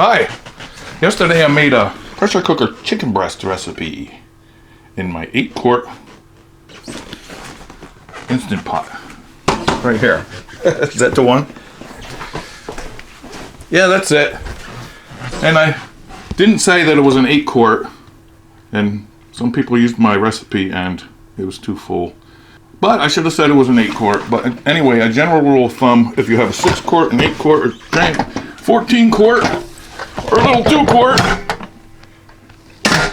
Hi! Yesterday I made a pressure cooker chicken breast recipe in my 8-quart Instant Pot. Right here. Is that the one? Yeah, that's it. And I didn't say that it was an 8-quart, and some people used my recipe and it was too full. But I should have said it was an 8-quart. But anyway, a general rule of thumb, if you have a 6-quart, an 8-quart, or 14-quart, or a little 2-quart,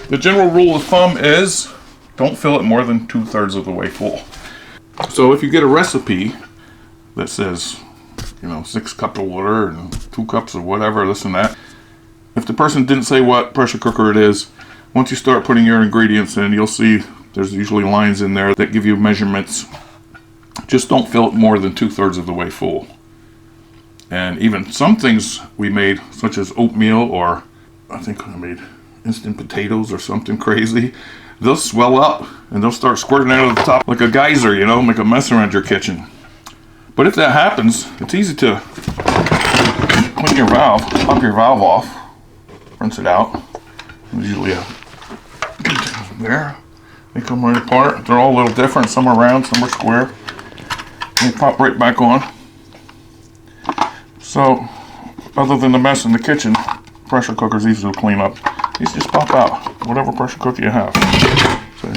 the general rule of thumb is don't fill it more than 2/3 of the way full. So if you get a recipe that says, 6 cups of water and 2 cups of whatever, this and that, if the person didn't say what pressure cooker it is, once you start putting your ingredients in, you'll see there's usually lines in there that give you measurements. Just don't fill it more than 2/3 of the way full. And even some things we made, such as oatmeal, or I think I made instant potatoes or something crazy, they'll swell up and they'll start squirting out of the top like a geyser, make a mess around your kitchen. But if that happens, it's easy to clean your valve, pop your valve off, rinse it out. There's usually there. They come right apart. They're all a little different. Some are round, some are square. They pop right back on. So, other than the mess in the kitchen, pressure cooker's easy to clean up. These just pop out, whatever pressure cooker you have. So,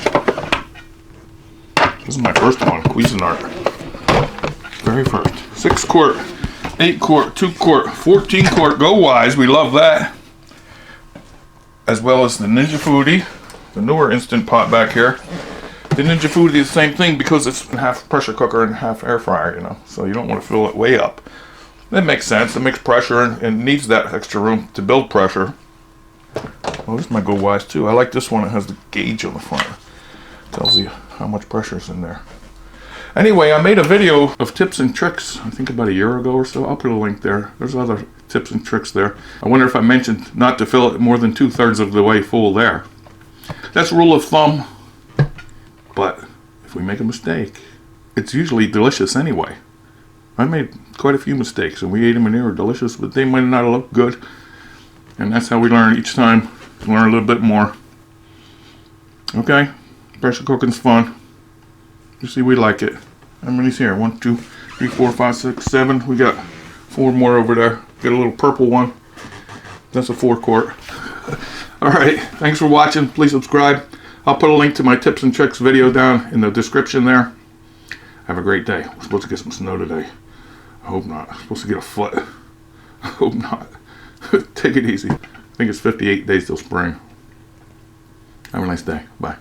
this is my first one, Cuisinart. Very first. 6-quart, 8-quart, 2-quart, 14-quart, Go Wise, we love that. As well as the Ninja Foodi, the newer Instant Pot back here. The Ninja Foodi is the same thing because it's half pressure cooker and half air fryer, so you don't want to fill it way up. That makes sense. It makes pressure and needs that extra room to build pressure. Well, this is my Go Wise too. I like this one. It has the gauge on the front. Tells you how much pressure is in there. Anyway, I made a video of tips and tricks, I think about a year ago or so. I'll put a link there. There's other tips and tricks there. I wonder if I mentioned not to fill it more than 2/3 of the way full there. That's rule of thumb. But if we make a mistake, it's usually delicious anyway. I made quite a few mistakes and we ate them and they were delicious, but they might not look good. And that's how we learn each time. Learn a little bit more. Okay? Pressure cooking's fun. You see, we like it. How many's here? 1, 2, 3, 4, 5, 6, 7. We got 4 more over there. Got a little purple one. That's a 4-quart. Alright, thanks for watching. Please subscribe. I'll put a link to my tips and tricks video down in the description there. Have a great day. We're supposed to get some snow today. I hope not. I'm supposed to get a foot. I hope not. Take it easy. I think it's 58 days till spring. Have a nice day. Bye.